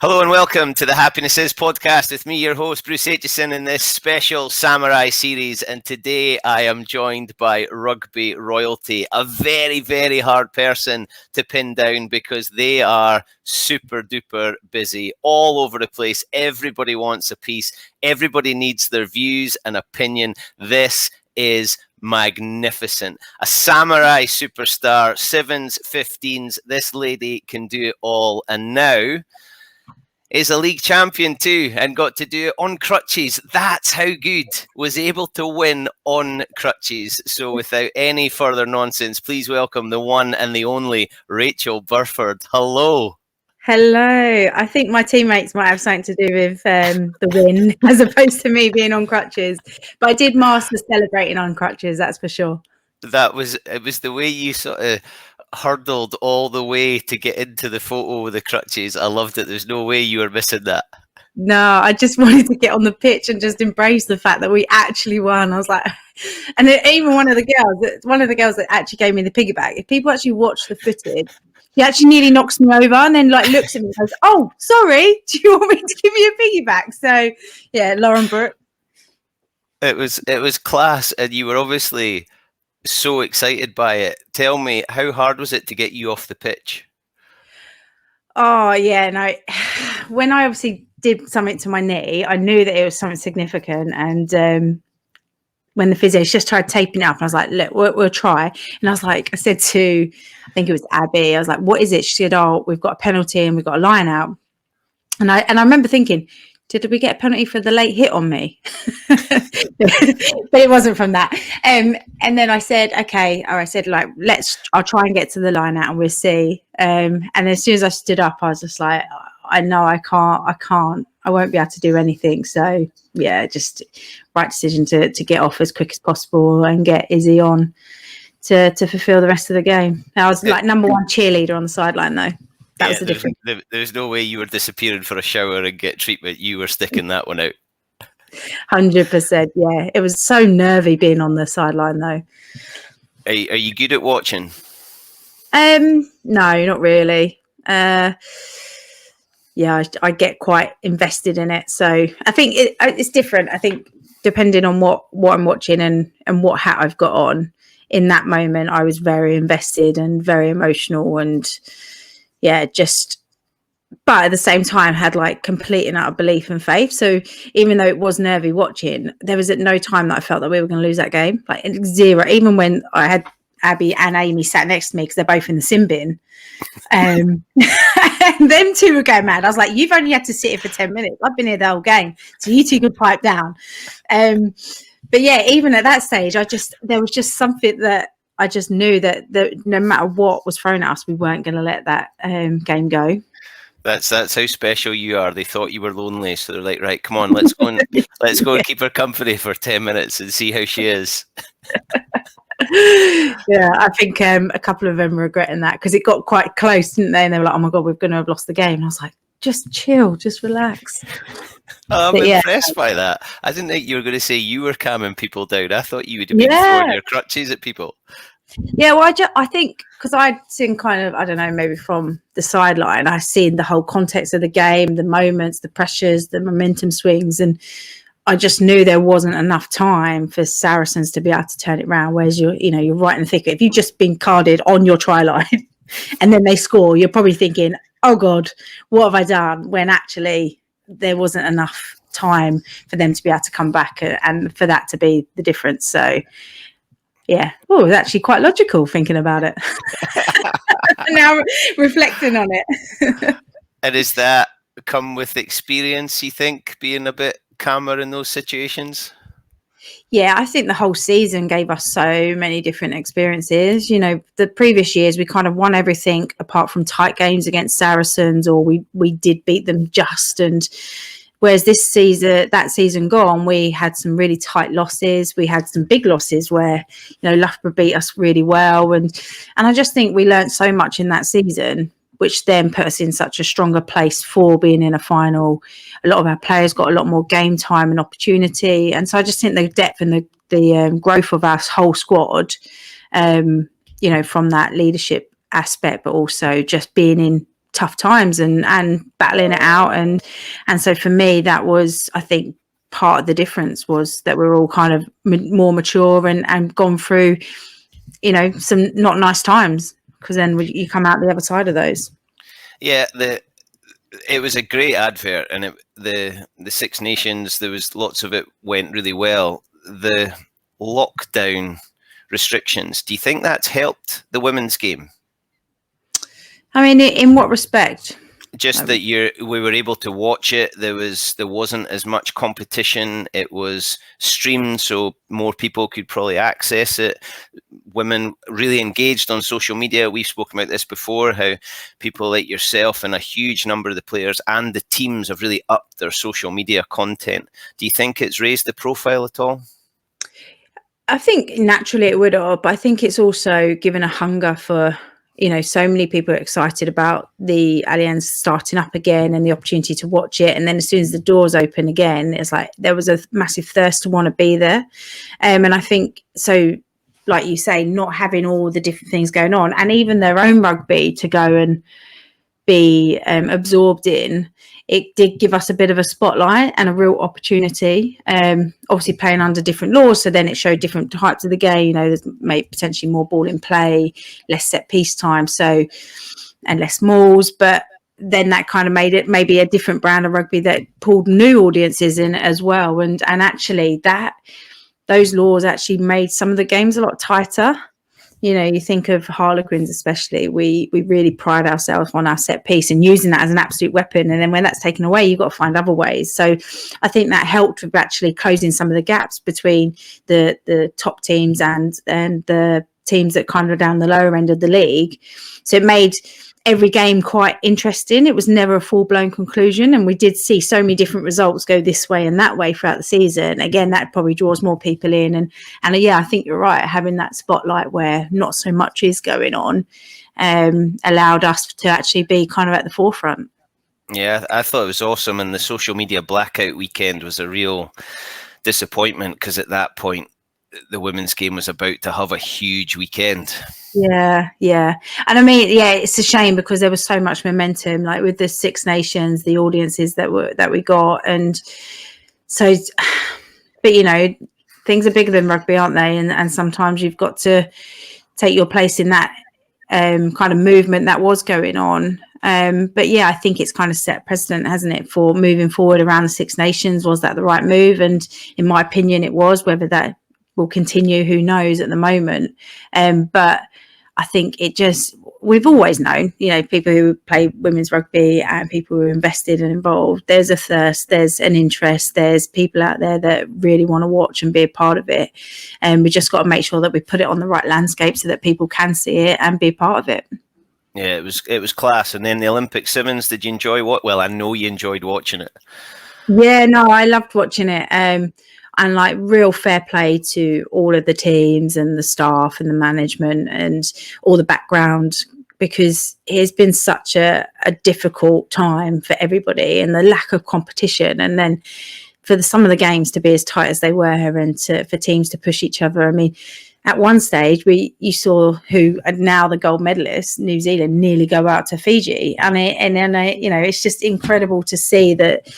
Hello and welcome to the Happiness Is podcast with me, your host, Bruce Aitchison, in this special Samurai series. And today I am joined by Rugby royalty, a very, very hard person to pin down because they are super duper busy all over the place. Everybody wants a piece. Everybody needs their views and opinion. This is magnificent. A samurai superstar, 7s, 15s. This lady can do it all. And now is a league champion too, and got to do it on crutches. That's how good. Was able to win on crutches. So without any further nonsense, please welcome the one and the only Rachael Burford. Hello. Hello. I think my teammates might have something to do with the win as opposed to me being on crutches. But I did master celebrating on crutches, that's for sure. It was the way you sort of hurdled all the way to get into the photo with the crutches. I loved it. There's no way you were missing that. No, I just wanted to get on the pitch and just embrace the fact that we actually won. I was like, and then even one of the girls that actually gave me the piggyback, if people actually watch the footage, he actually nearly knocks me over and then looks at me and goes, "Oh, sorry, do you want me to give you a piggyback?" So yeah, Lauren Brooke. It was class, and you were obviously so excited by it. Tell me, how hard was it to get you off the pitch? Oh yeah, no. When I obviously did something to my knee, I knew that it was something significant. And when the physios just tried taping it up, I was like, "Look, we'll try." And I was like, I said to, I think it was Abby, I was like, "What is it?" She said, "Oh, we've got a penalty and we've got a line out." And I remember thinking, did we get a penalty for the late hit on me? But it wasn't from that. And then I said, okay, or I said, I'll try and get to the line out and we'll see. And as soon as I stood up, I was just like, I know I won't be able to do anything. So yeah, just right decision to get off as quick as possible and get Izzy on to fulfill the rest of the game. I was like number one cheerleader on the sideline though. That was the difference. There's no way you were disappearing for a shower and get treatment. You were sticking that one out. 100%. Yeah, it was so nervy being on the sideline though. Are you good at watching? No, not really. Yeah, I get quite invested in it. So I think it's different. I think depending on what I'm watching and what hat I've got on in that moment, I was very invested and very emotional and yeah, but at the same time had complete and utter belief and faith. So even though it was nervy watching, there was at no time that I felt that we were going to lose that game. Zero. Even when I had Abby and Amy sat next to me because they're both in the sin bin. And them two were going mad. I was like, "You've only had to sit here for 10 minutes. I've been here the whole game. So you two could pipe down." But yeah, even at that stage, there was just something that I just knew that no matter what was thrown at us, we weren't going to let that game go. That's how special you are. They thought you were lonely, so they're like, "Right, come on, let's go and keep her company for 10 minutes and see how she is." Yeah, I think a couple of them were regretting that because it got quite close, didn't they? And they were like, "Oh my God, we're going to have lost the game." And I was like, "Just chill, just relax." I'm impressed by that. I didn't think you were going to say you were calming people down. I thought you would have been throwing your crutches at people. Yeah, well, I think because I'd seen kind of, I don't know, maybe from the sideline, I've seen the whole context of the game, the moments, the pressures, the momentum swings, and I just knew there wasn't enough time for Saracens to be able to turn it around. Whereas you're right in the thick. If you've just been carded on your try line and then they score, you're probably thinking, "Oh God, what have I done?" When actually there wasn't enough time for them to be able to come back and for that to be the difference. So yeah, it was actually quite logical thinking about it. Now reflecting on it. And is that come with experience, you think, being a bit calmer in those situations? Yeah, I think the whole season gave us so many different experiences. The previous years we kind of won everything apart from tight games against Saracens, or we did beat them just. And whereas that season gone, we had some really tight losses. We had some big losses where, Loughborough beat us really well. And I just think we learned so much in that season, which then put us in such a stronger place for being in a final. A lot of our players got a lot more game time and opportunity. And so I just think the depth and the growth of our whole squad, from that leadership aspect, but also just being in tough times and battling it out. And so for me, that was, I think, part of the difference was that we're all kind of more mature and gone through, you know, some not nice times, because then you come out the other side of those. Yeah, it was a great advert, and the Six Nations, there was lots of it went really well. The lockdown restrictions, do you think that's helped the women's game? I mean, in what respect? Just that we were able to watch it. There wasn't as much competition. It was streamed, so more people could probably access it. Women really engaged on social media. We've spoken about this before, how people like yourself and a huge number of the players and the teams have really upped their social media content. Do you think it's raised the profile at all? I think naturally it would have, but I think it's also given a hunger for, you know, so many people are excited about the Allianz starting up again and the opportunity to watch it. And then as soon as the doors open again, it's like there was a massive thirst to want to be there. And I think so, like you say, not having all the different things going on and even their own rugby to go and be absorbed in, it did give us a bit of a spotlight and a real opportunity. Obviously playing under different laws, so then it showed different types of the game. You know, there's maybe potentially more ball in play, less set piece time, so and less mauls. But then that kind of made it maybe a different brand of rugby that pulled new audiences in as well. And actually those laws actually made some of the games a lot tighter. You know, you think of Harlequins especially, we really pride ourselves on our set piece and using that as an absolute weapon. And then when that's taken away, you've got to find other ways. So I think that helped with actually closing some of the gaps between the top teams and the teams that kind of down the lower end of the league. So it made every game quite interesting. It was never a full-blown conclusion, and we did see so many different results go this way and that way throughout the season. Again, that probably draws more people in, and yeah, I think you're right, having that spotlight where not so much is going on allowed us to actually be kind of at the forefront. Yeah, I thought it was awesome, and the social media blackout weekend was a real disappointment because at that point the women's game was about to have a huge weekend. Yeah. And I mean, yeah, it's a shame because there was so much momentum, like with the Six Nations, the audiences that we got. And so, but you know, things are bigger than rugby, aren't they? And sometimes you've got to take your place in that kind of movement that was going on. But yeah, I think it's kind of set precedent, hasn't it, for moving forward around the Six Nations. Was that the right move? And in my opinion, it was. Whether that will continue, who knows at the moment. But I think we've always known, you know, people who play women's rugby and people who are invested and involved, there's a thirst, there's an interest, there's people out there that really want to watch and be a part of it. And we just got to make sure that we put it on the right landscape so that people can see it and be a part of it. Yeah, it was class. And then the Olympic Sevens, did you enjoy what? Well, I know you enjoyed watching it. Yeah, no, I loved watching it. And like real fair play to all of the teams and the staff and the management and all the background, because it has been such a difficult time for everybody and the lack of competition. And then for some of the games to be as tight as they were and for teams to push each other. I mean, at one stage, you saw who are now the gold medalists, New Zealand, nearly go out to Fiji. And then you know, it's just incredible to see that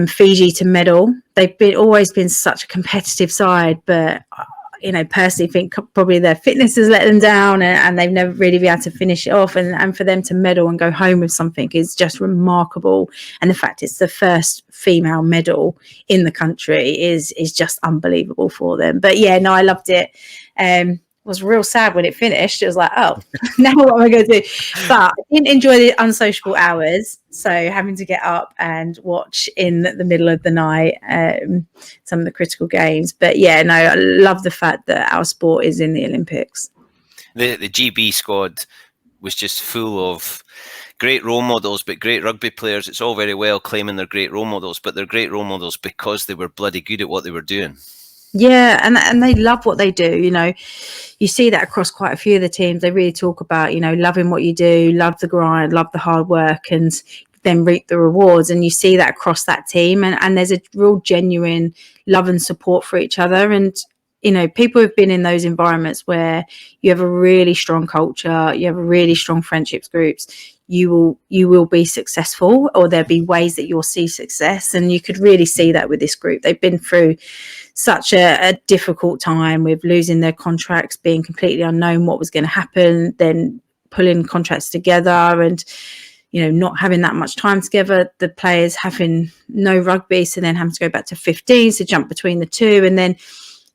Fiji to medal. They've always been such a competitive side, but you know, personally think probably their fitness has let them down and they've never really been able to finish it off. And for them to medal and go home with something is just remarkable. And the fact it's the first female medal in the country is just unbelievable for them. But yeah, no, I loved it. Was real sad when it finished. It was like, oh, now what am I going to do? But I didn't enjoy the unsociable hours. So having to get up and watch in the middle of the night some of the critical games. But yeah, no, I love the fact that our sport is in the Olympics. The GB squad was just full of great role models, but great rugby players. It's all very well claiming they're great role models, but they're great role models because they were bloody good at what they were doing. Yeah, and they love what they do. You know, you see that across quite a few of the teams. They really talk about, you know, loving what you do, love the grind, love the hard work, and then reap the rewards. And you see that across that team. And there's a real genuine love and support for each other. And, you know, people who've been in those environments where you have a really strong culture, you have a really strong friendships groups, you will be successful, or there'll be ways that you'll see success. And you could really see that with this group. They've been through such a difficult time with losing their contracts, being completely unknown what was going to happen, then pulling contracts together, and not having that much time together, the players having no rugby, so then having to go back to 15s to jump between the two, and then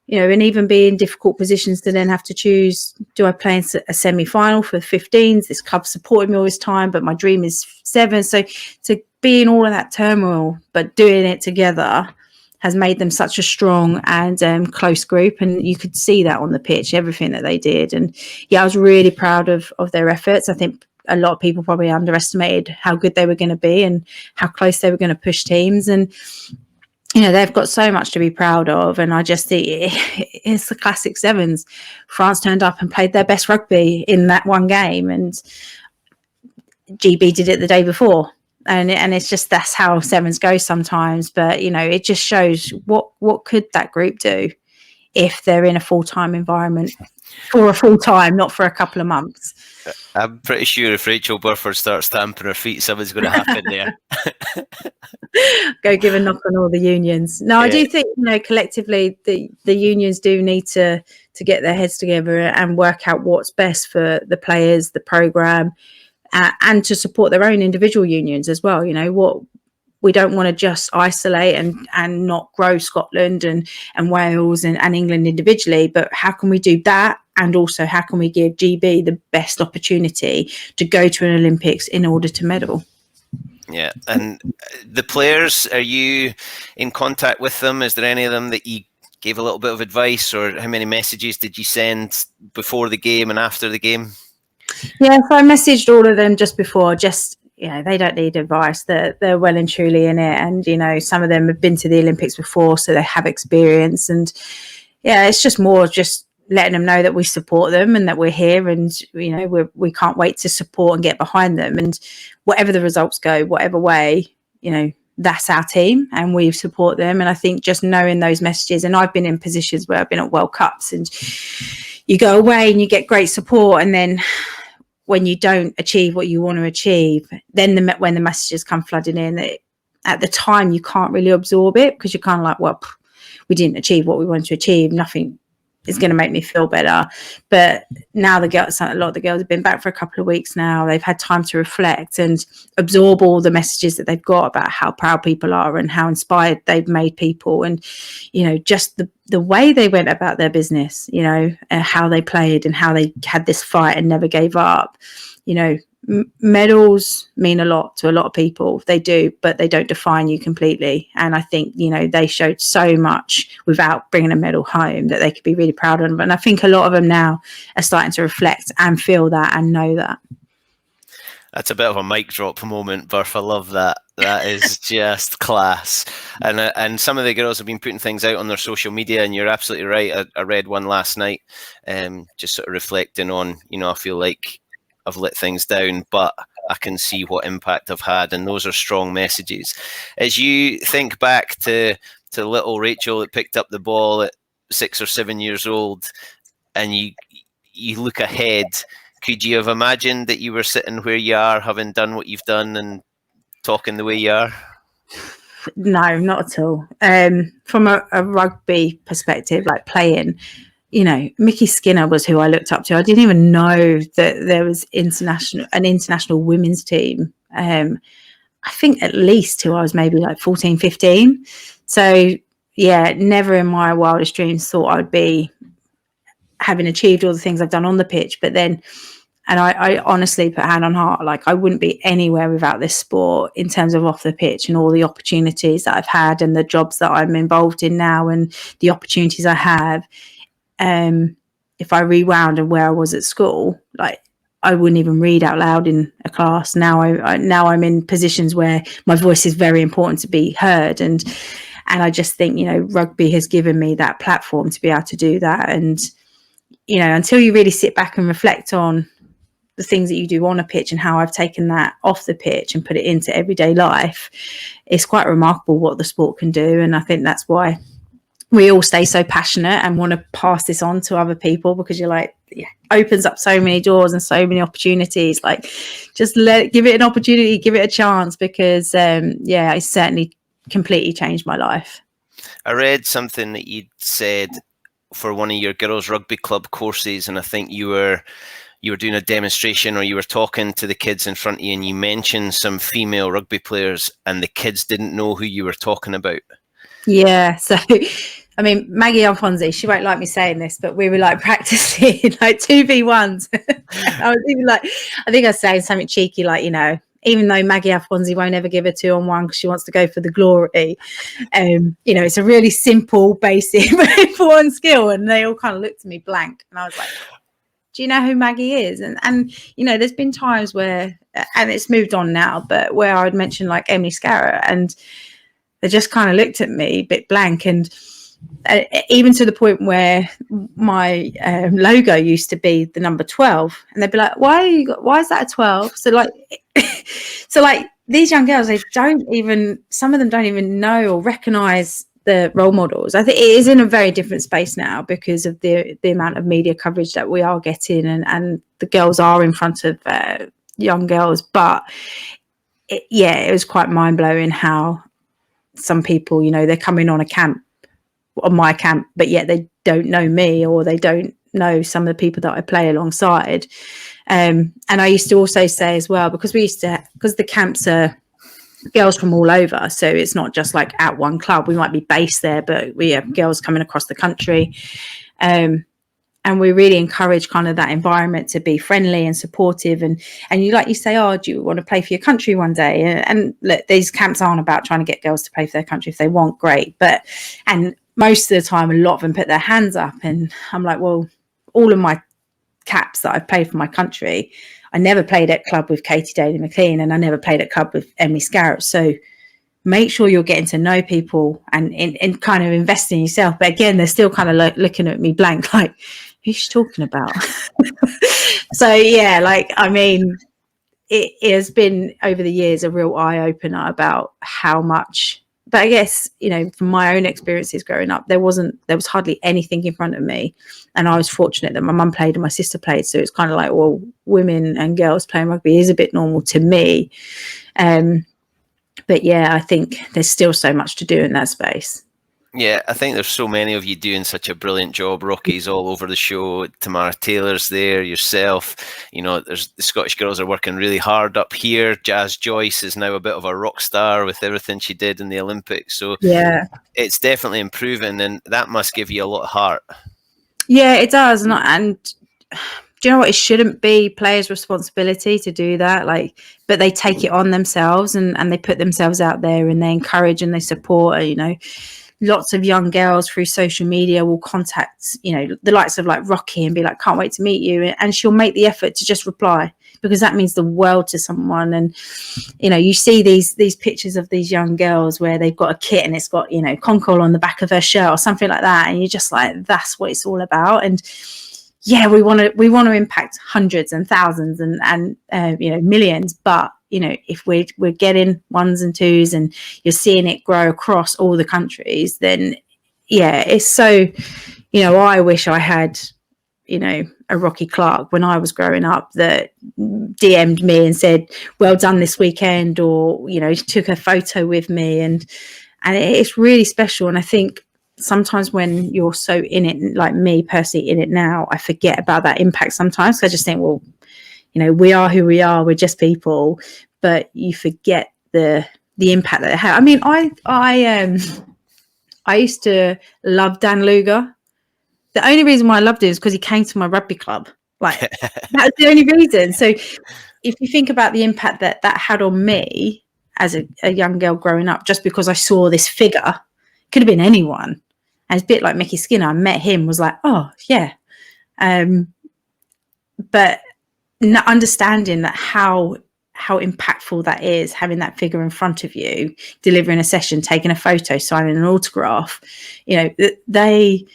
and even be in difficult positions to then have to choose, do I play in a semi-final for 15s? This club supported me all this time, but my dream is 7. So to be in all of that turmoil, but doing it together, has made them such a strong and close group. And you could see that on the pitch, everything that they did. And I was really proud of their efforts. I think a lot of people probably underestimated how good they were going to be and how close they were going to push teams. And they've got so much to be proud of. And I just think it's the classic sevens. France turned up and played their best rugby in that one game, and GB did it the day before. And it's just, that's how sevens go sometimes. But, it just shows what could that group do if they're in a full-time environment for a full time, not for a couple of months. I'm pretty sure if Rachael Burford starts stamping her feet, something's going to happen there. Go give a knock on all the unions. No, I do think, collectively the unions do need to get their heads together and work out what's best for the players, the programme, and to support their own individual unions as well. What we don't want to just isolate and not grow Scotland and Wales and England individually, but how can we do that? And also, how can we give GB the best opportunity to go to an Olympics in order to medal? Yeah. And the players, are you in contact with them? Is there any of them that you gave a little bit of advice, or how many messages did you send before the game and after the game? Yeah, so I messaged all of them just before, they don't need advice. They're well and truly in it. And, some of them have been to the Olympics before, so they have experience. And it's just more just letting them know that we support them and that we're here, and, we can't wait to support and get behind them. And whatever the results go, whatever way, that's our team and we support them. And I think just knowing those messages, and I've been in positions where I've been at World Cups and you go away and you get great support, and then when you don't achieve what you want to achieve, then when the messages come flooding in, at the time you can't really absorb it, because you're kind of like, well, we didn't achieve what we wanted to achieve. Nothing is going to make me feel better. But now a lot of the girls have been back for a couple of weeks now. They've had time to reflect and absorb all the messages that they've got about how proud people are and how inspired they've made people. And, just the way they went about their business, and how they played and how they had this fight and never gave up. Medals mean a lot to a lot of people. They do, but they don't define you completely. And I think, they showed so much without bringing a medal home that they could be really proud of them. And I think a lot of them now are starting to reflect and feel that and know that. That's a bit of a mic drop moment, Burf. I love that. That is just class. And some of the girls have been putting things out on their social media, and you're absolutely right. I read one last night, just sort of reflecting on, I feel like I've let things down, but I can see what impact I've had, and those are strong messages. As you think back to little Rachael that picked up the ball at 6 or 7 years old, and you look ahead, could you have imagined that you were sitting where you are, having done what you've done and talking the way you are? No, not at all. From a rugby perspective, like playing, Mickey Skinner was who I looked up to. I didn't even know that there was an international women's team. I think at least till I was maybe like 14, 15. So never in my wildest dreams thought I'd be having achieved all the things I've done on the pitch. But then, and I honestly put hand on heart, like I wouldn't be anywhere without this sport in terms of off the pitch and all the opportunities that I've had and the jobs that I'm involved in now and the opportunities I have. If I rewound and where I was at school, like I wouldn't even read out loud in a class. Now I'm in positions where my voice is very important to be heard. And I just think, rugby has given me that platform to be able to do that. And, until you really sit back and reflect on the things that you do on a pitch and how I've taken that off the pitch and put it into everyday life, it's quite remarkable what the sport can do. And I think that's why we all stay so passionate and want to pass this on to other people, because you're like, opens up so many doors and so many opportunities. Like, just give it an opportunity, give it a chance, because it certainly completely changed my life. I read something that you'd said for one of your girls' rugby club courses, and I think you were doing a demonstration, or you were talking to the kids in front of you, and you mentioned some female rugby players, and the kids didn't know who you were talking about. Yeah, so I mean, Maggie Alfonsi, she won't like me saying this, but we were like practicing like 2v1s. I was even like, I think I was saying something cheeky, like, even though Maggie Alfonsi won't ever give a 2-on-1 because she wants to go for the glory, it's a really simple, basic 4-on skill. And they all kind of looked at me blank. And I was like, do you know who Maggie is? And there's been times where, and it's moved on now, but where I would mention like Emily Scarrett, and they just kind of looked at me a bit blank. And even to the point where my logo used to be the number 12, and they'd be like, why is that a 12? So like these young girls, some of them don't even know or recognize the role models. I think it is in a very different space now because of the amount of media coverage that we are getting, and the girls are in front of young girls. But it was quite mind-blowing how some people, they're coming on my camp, but yet they don't know me, or they don't know some of the people that I play alongside. And I used to also say as well, because the camps are girls from all over, so it's not just like at one club. We might be based there, but we have girls coming across the country, and we really encourage kind of that environment to be friendly and supportive. And you, like you say, oh, do you want to play for your country one day? And look, these camps aren't about trying to get girls to play for their country. If they want, great, and most of the time, a lot of them put their hands up, and I'm like, well, all of my caps that I've played for my country, I never played at club with Katie Daly McLean, and I never played at club with Emily Scarrett. So make sure you're getting to know people and kind of investing in yourself. But again, they're still kind of like looking at me blank, like, who's she talking about? So yeah, like, I mean, it has been over the years a real eye opener about how much. But I guess, from my own experiences growing up, there was hardly anything in front of me. And I was fortunate that my mum played and my sister played. So it's kind of like, well, women and girls playing rugby is a bit normal to me. But yeah, I think there's still so much to do in that space. Yeah, I think there's so many of you doing such a brilliant job. Rocky's all over the show. Tamara Taylor's there, yourself. There's the Scottish girls are working really hard up here. Jazz Joyce is now a bit of a rock star with everything she did in the Olympics. So yeah, it's definitely improving, and that must give you a lot of heart. Yeah, it does. And do you know what? It shouldn't be players' responsibility to do that. But they take it on themselves, and they put themselves out there, and they encourage and they support. Lots of young girls through social media will contact, the likes of like Rocky and be like, can't wait to meet you. And she'll make the effort to just reply, because that means the world to someone. And, you see these pictures of these young girls where they've got a kit and it's got, Concol on the back of her shirt or something like that. And you're just like, that's what it's all about. And yeah, we want to impact hundreds and thousands and millions. But, if we're getting ones and twos and you're seeing it grow across all the countries, then yeah, it's so, I wish I had, a Rocky Clark when I was growing up that DM'd me and said, well done this weekend, or, took a photo with me. And it's really special. And I think sometimes when you're so in it, like me personally in it now, I forget about that impact sometimes. So I just think, well, we are who we are. We're just people, but you forget the impact that it had. I mean, I used to love Dan Luger. The only reason why I loved him is because he came to my rugby club. Like, that was the only reason. So if you think about the impact that had on me as a young girl growing up, just because I saw this figure, could have been anyone. And it's a bit like Mickey Skinner. I met him, was like, oh yeah. But not understanding that how impactful that is, having that figure in front of you, delivering a session, taking a photo, signing an autograph, they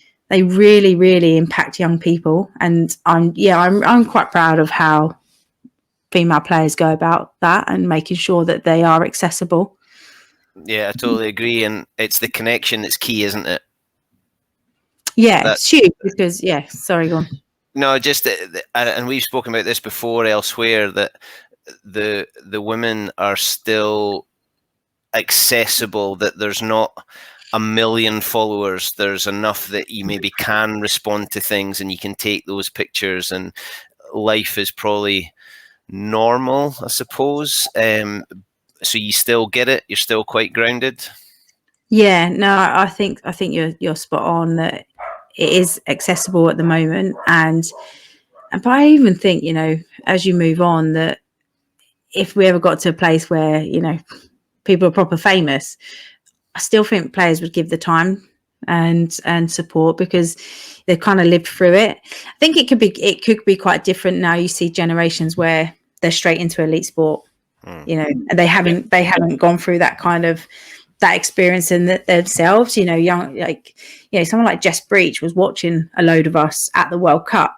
really, really impact young people. And I'm quite proud of how female players go about that and making sure that they are accessible. Yeah, I totally agree. And it's the connection that's key, isn't it? Yeah, it's huge because, sorry, go on. No, just and we've spoken about this before elsewhere, that the women are still accessible, that there's not a million followers. There's enough that you maybe can respond to things and you can take those pictures, and life is probably normal, I suppose. So you still get it. You're still quite grounded. Yeah, no, I think you're spot on that it is accessible at the moment, but I even think, you know, as you move on, that if we ever got to a place where, you know, people are proper famous, I still think players would give the time and support, because they've kind of lived through it. I think it could be quite different now. You see generations where they're straight into elite sport, you know, and they haven't gone through that kind of that experience in themselves. You know, someone like Jess Breach was watching a load of us at the World Cup.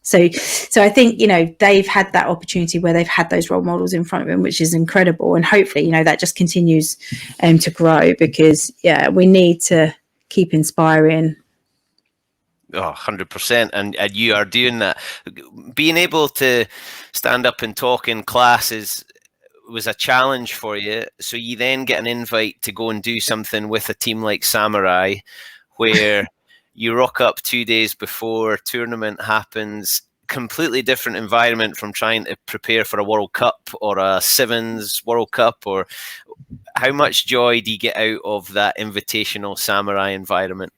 So I think, you know, they've had that opportunity where they've had those role models in front of them, which is incredible. And hopefully, you know, that just continues to grow, because, yeah, we need to keep inspiring. Oh, 100%. And you are doing that. Being able to stand up and talk in classes was a challenge for you. So you then get an invite to go and do something with a team like Samurai, where you rock up 2 days before tournament happens, completely different environment from trying to prepare for a World Cup or a Sevens World Cup. Or how much joy do you get out of that invitational Samurai environment?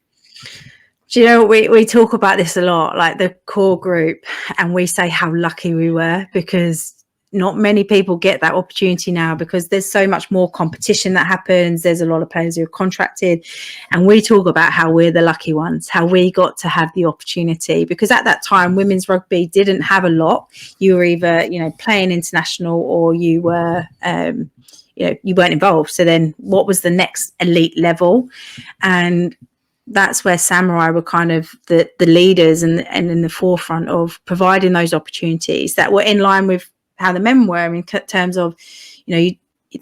Do you know, we talk about this a lot, like the core group, and we say how lucky we were, because not many people get that opportunity now, because there's so much more competition that happens. There's a lot of players who are contracted, and we talk about how we're the lucky ones, how we got to have the opportunity, because at that time women's rugby didn't have a lot. You were either, you know, playing international, or you were you know, you weren't involved. So then what was the next elite level? And that's where Samurai were kind of the leaders and in the forefront of providing those opportunities that were in line with how the men were, in terms of, you know,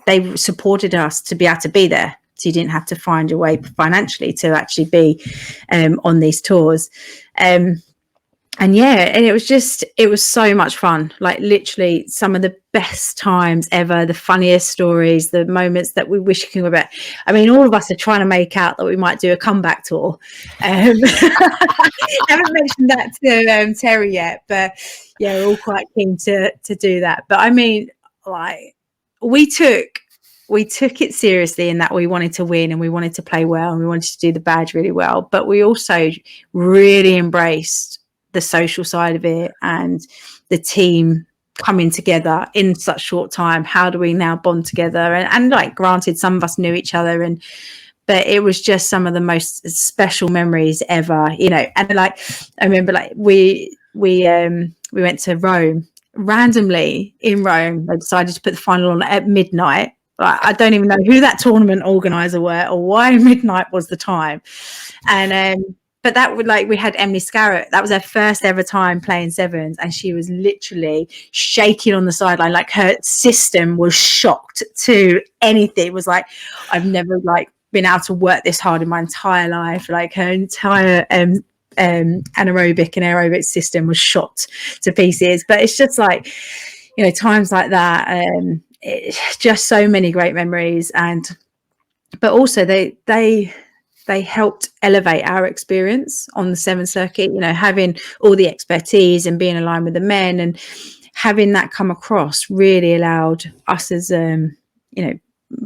they supported us to be able to be there. So you didn't have to find your way financially to actually be on these tours. And yeah, and it was so much fun, like literally some of the best times ever, the funniest stories, the moments that we wish we could go back. I mean, all of us are trying to make out that we might do a comeback tour. I haven't mentioned that to Terry yet, but yeah, we're all quite keen to do that. But I mean, like, we took it seriously in that we wanted to win and we wanted to play well and we wanted to do the badge really well. But we also really embraced the social side of it and the team coming together in such short time. How do we now bond together? And like, granted, some of us knew each other, but it was just some of the most special memories ever, you know. And like, I remember, like, we went to Rome. Randomly in Rome, they decided to put the final on at midnight. Like, I don't even know who that tournament organizer were or why midnight was the time. And but that would, like, we had Emily Scarrett. That was her first ever time playing sevens, and she was literally shaking on the sideline. Like, her system was shocked to anything. It was like, I've never, like, been able to work this hard in my entire life. Like, her entire anaerobic and aerobic system was shot to pieces. But it's just like, you know, times like that. It's just so many great memories, but also they helped elevate our experience on the Seven Circuit, you know, having all the expertise and being aligned with the men and having that come across really allowed us as, you know,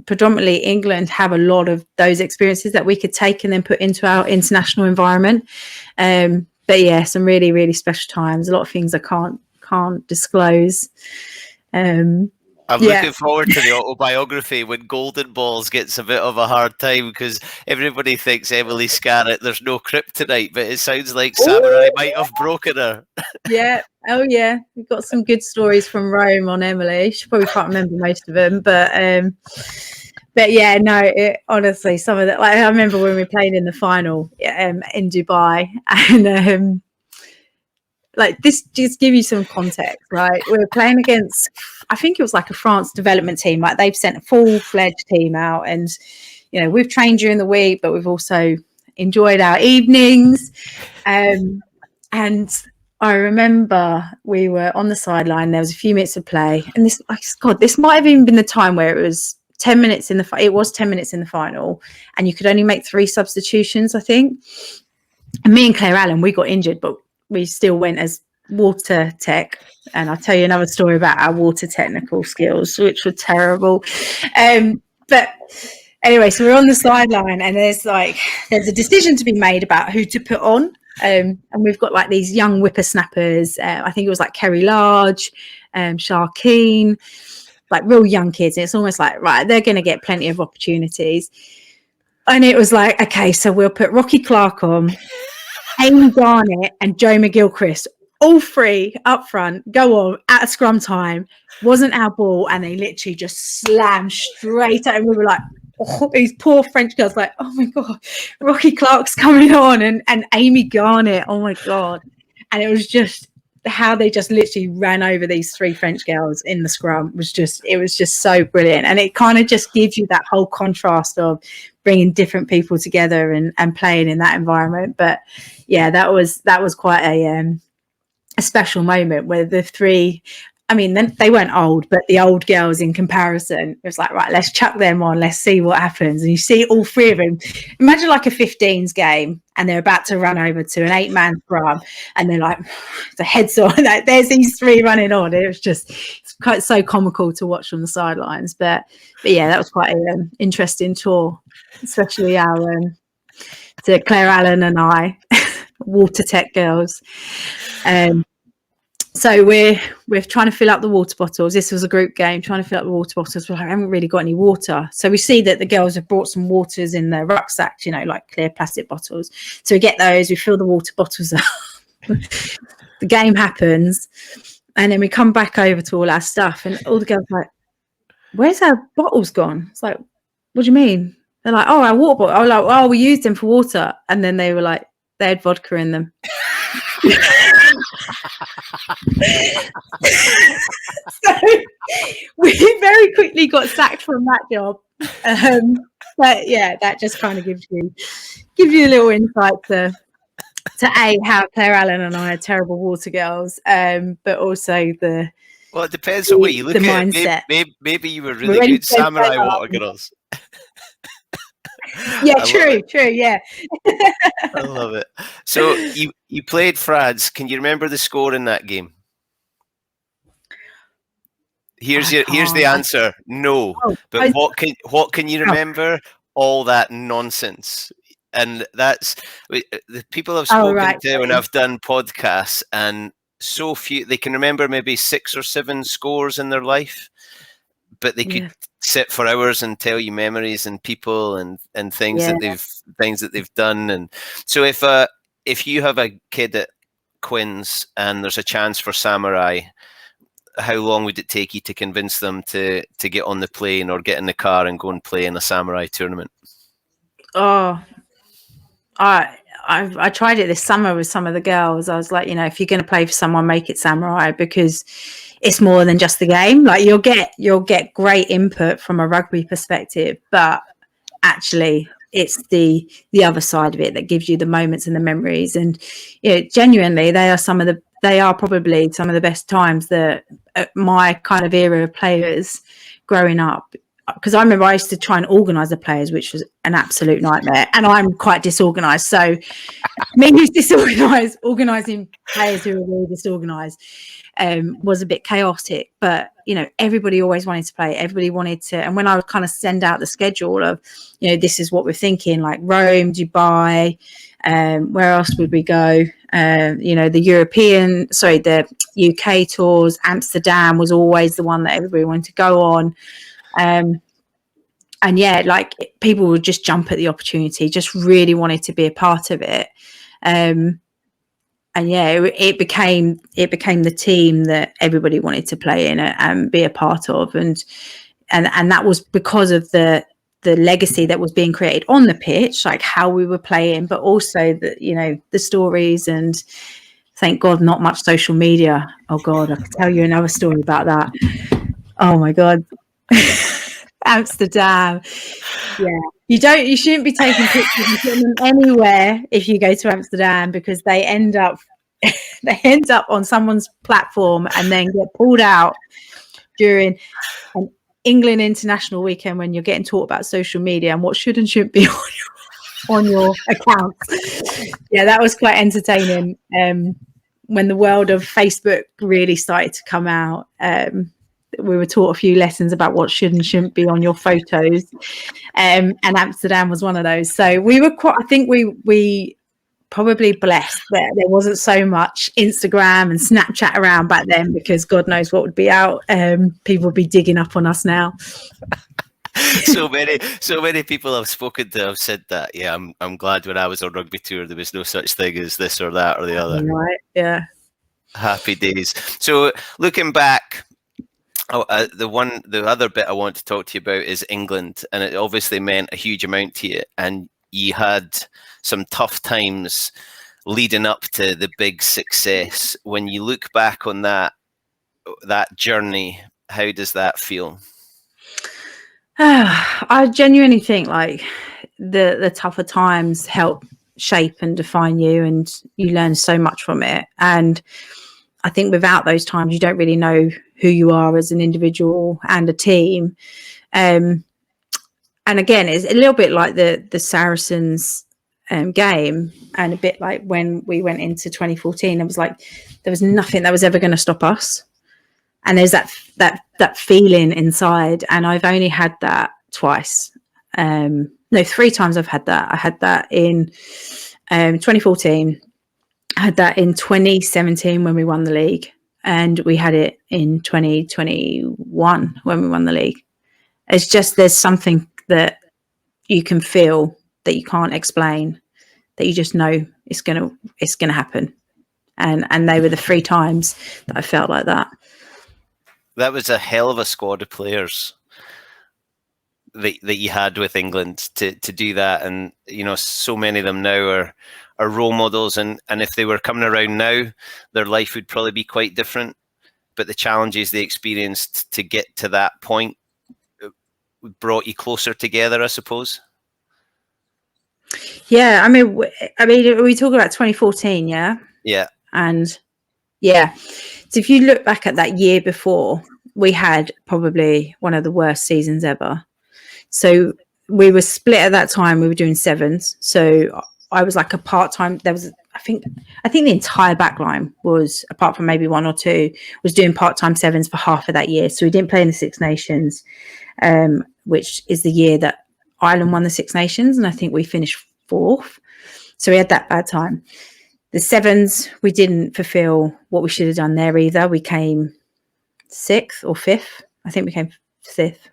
predominantly England, have a lot of those experiences that we could take and then put into our international environment. But yeah, some really, really special times, a lot of things I can't disclose. I'm looking forward to the autobiography when Golden Balls gets a bit of a hard time, because everybody thinks Emily Scarrett, there's no kryptonite, but it sounds like Samurai might have broken her. Yeah. Oh yeah. We've got some good stories from Rome on Emily. She probably can't remember most of them, but yeah, no, honestly, some of that, like, I remember when we played in the final in Dubai, and like, this just give you some context, right? We were playing against, I think it was like a France development team. Like, they've sent a full-fledged team out, and, you know, we've trained during the week, but we've also enjoyed our evenings. And I remember we were on the sideline. There was a few minutes of play, and this might have even been the time where it was 10 minutes in the. It was 10 minutes in the final, and you could only make 3 substitutions, I think. And me and Claire Allen, we got injured, but we still went as water tech. And I'll tell you another story about our water technical skills, which were terrible. But anyway, so we're on the sideline, and there's a decision to be made about who to put on. And we've got like these young whippersnappers. I think it was like Kerry Large, Sharkeen, like real young kids. And it's almost like, right, they're going to get plenty of opportunities. And it was like, okay, so we'll put Rocky Clark on, Amy Garnett and Joe McGilchrist, all 3 up front, go on at a scrum time. Wasn't our ball, and they literally just slammed straight out. And we were like, oh, these poor French girls, like, oh my God, Rocky Clark's coming on, and Amy Garnett, oh my God. And it was just how they just literally ran over these 3 French girls in the scrum it was just so brilliant. And it kind of just gives you that whole contrast of bringing different people together and playing in that environment. But yeah, that was quite a special moment where the 3, I mean, they weren't old, but the old girls in comparison, it was like, right, let's chuck them on. Let's see what happens. And you see all 3 of them. Imagine like a 15s game, and they're about to run over to an 8-man scrum, and they're like, the heads on. Like, there's these 3 running on. It was just quite so comical to watch from the sidelines. But yeah, that was quite an interesting tour, especially to Claire Allen and I, water tech girls. So we're trying to fill up the water bottles. This was a group game, trying to fill up the water bottles. We're like, I haven't really got any water. So we see that the girls have brought some waters in their rucksacks, like clear plastic bottles. So we get those, we fill the water bottles up. The game happens, and then we come back over to all our stuff, and all the girls are like, where's our bottles gone? It's like, what do you mean? They're like, oh, our water bottle. I was like, oh, we used them for water. And then they were like, they had vodka in them. So we very quickly got sacked from that job. But yeah, that just kind of gives you a little insight to how Claire Allen and I are terrible water girls, but also well, it depends on what you look at. Mindset. Maybe you were really good samurai water girls. Yeah, true, yeah. I love it. So you played France. Can you remember the score in that game? Here's the answer. No. But what can you remember? All that nonsense. And that's the people I've spoken to when I've done podcasts, and so few they can remember maybe 6 or 7 scores in their life, but they could sit for hours and tell you memories and people and things that they've done. And so if you have a kid at Quins and there's a chance for Samurai, how long would it take you to convince them to get on the plane or get in the car and go and play in a Samurai tournament? Oh, I tried it this summer with some of the girls. I was like, if you're going to play for someone, make it Samurai, because it's more than just the game. Like you'll get great input from a rugby perspective, but actually it's the other side of it that gives you the moments and the memories. And genuinely, they are probably some of the best times that my kind of era of players growing up. Because I remember I used to try and organise the players, which was an absolute nightmare. And I'm quite disorganised. So me who's disorganised, organising players who are really disorganised was a bit chaotic. But, everybody always wanted to play. Everybody wanted to. And when I would kind of send out the schedule of, this is what we're thinking, like Rome, Dubai, where else would we go? The UK tours, Amsterdam was always the one that everybody wanted to go on. And yeah, like people would just jump at the opportunity, just really wanted to be a part of it. And yeah, it became the team that everybody wanted to play in and be a part of. And that was because of the legacy that was being created on the pitch, like how we were playing, but also the stories. And thank God, not much social media. Oh God, I could tell you another story about that. Oh my God. Amsterdam. Yeah. You shouldn't be taking pictures and putting them anywhere if you go to Amsterdam, because they end up they end up on someone's platform and then get pulled out during an England international weekend when you're getting taught about social media and what should and shouldn't be on your accounts. Yeah, that was quite entertaining. When the world of Facebook really started to come out, we were taught a few lessons about what should and shouldn't be on your photos, and Amsterdam was one of those. So we were quite, I think we probably blessed that there wasn't so much Instagram and Snapchat around back then, because God knows what would be out. People would be digging up on us now. so many people I've spoken to have said that. Yeah, I'm glad when I was on rugby tour there was no such thing as this or that or the other. Right? Yeah. Happy days. So looking back, the other bit I want to talk to you about is England, and it obviously meant a huge amount to you, and you had some tough times leading up to the big success. When you look back on that journey, how does that feel? I genuinely think like the tougher times help shape and define you, and you learn so much from it. And I think without those times, you don't really know who you are as an individual and a team. And again, it's a little bit like the Saracens game, and a bit like when we went into 2014. It was like there was nothing that was ever going to stop us. And there's that feeling inside, and I've only had that twice. No, 3 times I've had that. I had that in 2014. I had that in 2017 when we won the league, and we had it in 2021 when we won the league. It's just there's something that you can feel that you can't explain, that you just know it's gonna happen. And they were the 3 times that I felt like that. That was a hell of a squad of players that you had with England to do that. And, you know, so many of them now are role models. And if they were coming around now, their life would probably be quite different. But the challenges they experienced to get to that point brought you closer together, I suppose. Yeah, I mean, we talk about 2014, yeah? Yeah. And yeah, so if you look back at that year before, we had probably one of the worst seasons ever. So we were split at that time. We were doing 7s. So I was like a part-time. There was, I think the entire back line was, apart from maybe 1 or 2, was doing part-time 7s for half of that year. So we didn't play in the Six Nations, which is the year that Ireland won the Six Nations. And I think we finished 4th. So we had that bad time. The 7s, we didn't fulfill what we should have done there either. We came 6th or 5th. I think we came 5th.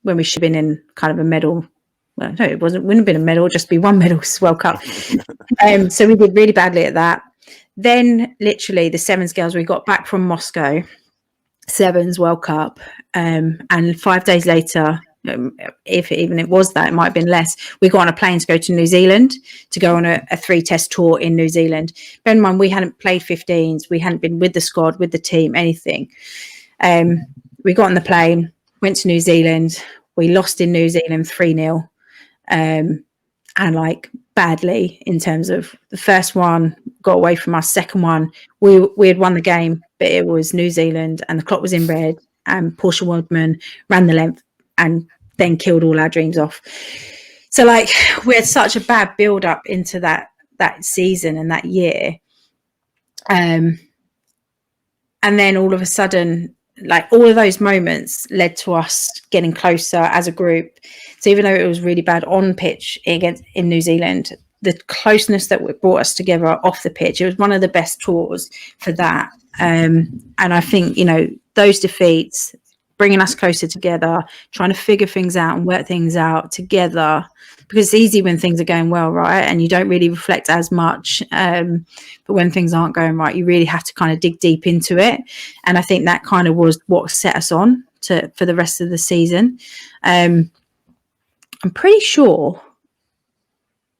When we should have been in kind of a medal. Well, no, wouldn't have been a medal, just be 1 medal World Cup. So we did really badly at that. Then literally the 7s girls, we got back from Moscow, 7s World Cup. And 5 days later, if it was that, it might have been less, we got on a plane to go to New Zealand, to go on a 3-test tour in New Zealand. Bear in mind, we hadn't played 15s. We hadn't been with the squad, with the team, anything. We got on the plane, went to New Zealand. We lost in New Zealand 3-0. And like badly, in terms of the first one got away from us. Second one, we had won the game, but it was New Zealand and the clock was in red, and Portia Woodman ran the length and then killed all our dreams off. So like we had such a bad build up into that season and that year. And then all of a sudden, like all of those moments led to us getting closer as a group. So even though it was really bad on pitch in New Zealand, the closeness that brought us together off the pitch, it was one of the best tours for that. And I think, you know, those defeats, bringing us closer together, trying to figure things out and work things out together, because it's easy when things are going well, right? And you don't really reflect as much. But when things aren't going right, you really have to kind of dig deep into it. And I think that kind of was what set us on for the rest of the season. I'm pretty sure,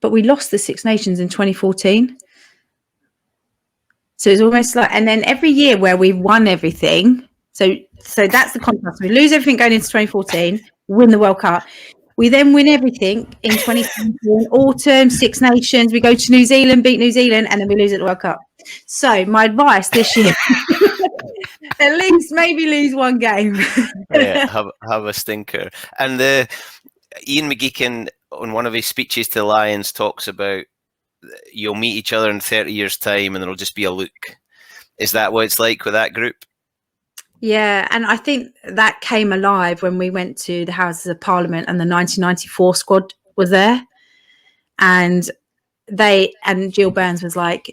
but we lost the Six Nations in 2014. So it's almost like, and then every year where we've won everything, so that's the contrast. We lose everything going into 2014, win the World Cup. We then win everything in 2017, autumn, Six Nations. We go to New Zealand, beat New Zealand, and then we lose at the World Cup. So my advice this year, at least maybe lose one game. Have a stinker. And Ian McGeechan, on one of his speeches to the Lions, talks about you'll meet each other in 30 years' time and there'll just be a look. Is that what it's like with that group? Yeah, and I think that came alive when we went to the Houses of Parliament and the 1994 squad was there. And Jill Burns was like,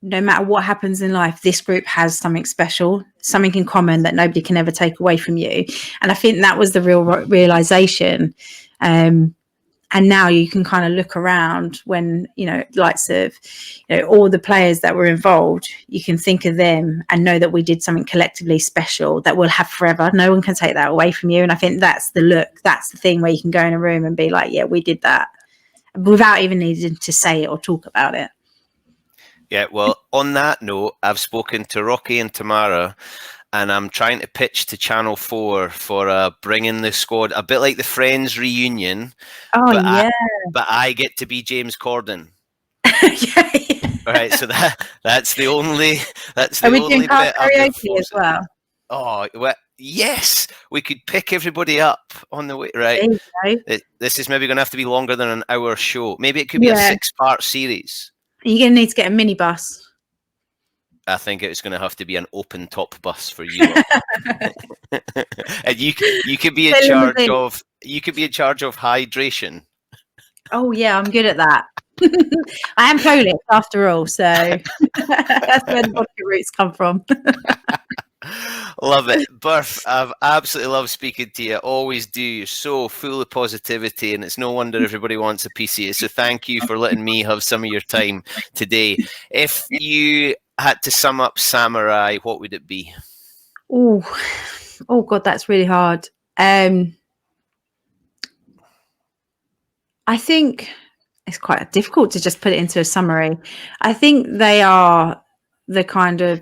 no matter what happens in life, this group has something special, something in common that nobody can ever take away from you. And I think that was the real realization. And now you can kind of look around when, likes of, all the players that were involved, you can think of them and know that we did something collectively special that we'll have forever. No one can take that away from you. And I think that's the look. That's the thing where you can go in a room and be like, yeah, we did that without even needing to say it or talk about it. Yeah, well, on that note, I've spoken to Rocky and Tamara, and I'm trying to pitch to Channel 4 for bringing the squad, a bit like the Friends reunion. Oh, but yeah. But I get to be James Corden. Yeah. All right, so that's the only doing bit karaoke as well. Oh, well, yes, we could pick everybody up on the way. Right, this is maybe going to have to be longer than an hour show. Maybe it could be a 6-part series. You're going to need to get a minibus. I think it's going to have to be an open top bus for you. And you could be in charge of hydration. Oh yeah, I'm good at that. I am Polish after all, so that's where the vodka roots come from. Love it. Burf, I've absolutely loved speaking to you. Always do. You're so full of positivity, and it's no wonder everybody wants a piece of you. So thank you for letting me have some of your time today. If you had to sum up Samurai, what would it be? Oh God, that's really hard. I think it's quite difficult to just put it into a summary. I think they are the kind of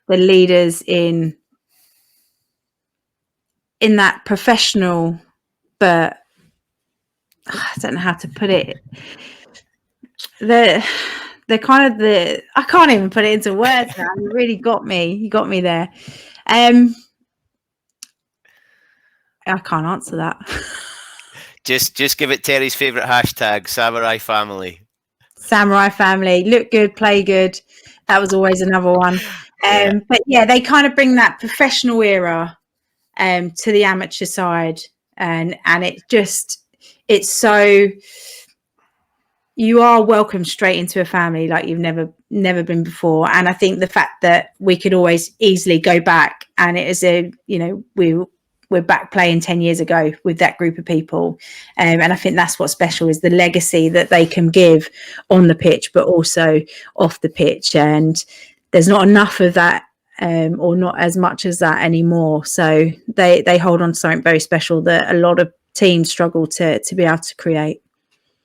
the leaders in that professional, but I don't know how to put it. They're kind of I can't even put it into words now. You really got me. You got me there. I can't answer that. Just give it Terry's favourite hashtag, Samurai Family. Samurai Family. Look good, play good. That was always another one. But yeah, they kind of bring that professional era to the amateur side. And it's so, you are welcomed straight into a family like you've never been before. And I think the fact that we could always easily go back and it is we're back playing 10 years ago with that group of people. And I think that's what's special is the legacy that they can give on the pitch, but also off the pitch. And there's not enough of that or not as much as that anymore. So they hold on to something very special that a lot of teams struggle to be able to create.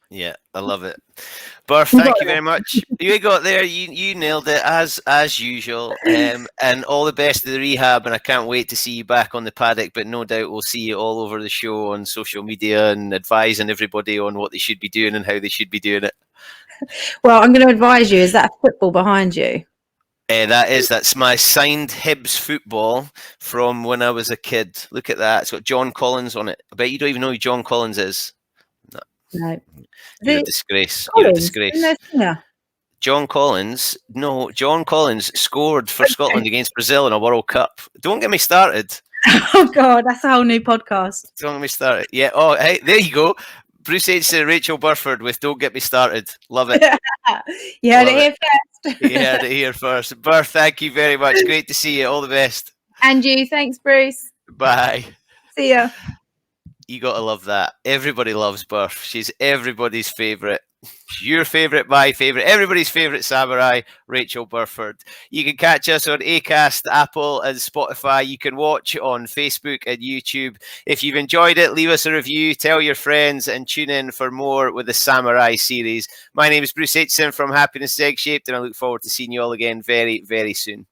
Yeah, I love it. Burf, thank you very much. You got there. You nailed it as usual. And all the best of the rehab. And I can't wait to see you back on the paddock. But no doubt we'll see you all over the show on social media and advising everybody on what they should be doing and how they should be doing it. Well, I'm going to advise you. Is that a football behind you? That's my signed Hibs football from when I was a kid. Look at that. It's got John Collins on it. I bet you don't even know who John Collins is. No. You're a disgrace. You're a disgrace. John Collins. No, John Collins scored for Scotland against Brazil in a World Cup. Don't get me started. Oh God, that's a whole new podcast. Don't get me started. Yeah. Oh, hey, there you go. Bruce H. Rachael Burford with "Don't Get Me Started." Love it. You heard it here first. You heard it here first. Burf, thank you very much. Great to see you. All the best. And you. Thanks, Bruce. Bye. See ya. You got to love that. Everybody loves Burf. She's everybody's favourite. Your favourite, my favourite, everybody's favourite Samurai, Rachael Burford. You can catch us on Acast, Apple and Spotify. You can watch on Facebook and YouTube. If you've enjoyed it, leave us a review, tell your friends and tune in for more with the Samurai series. My name is Bruce Aitchison from Happiness Egg Shaped and I look forward to seeing you all again very, very soon.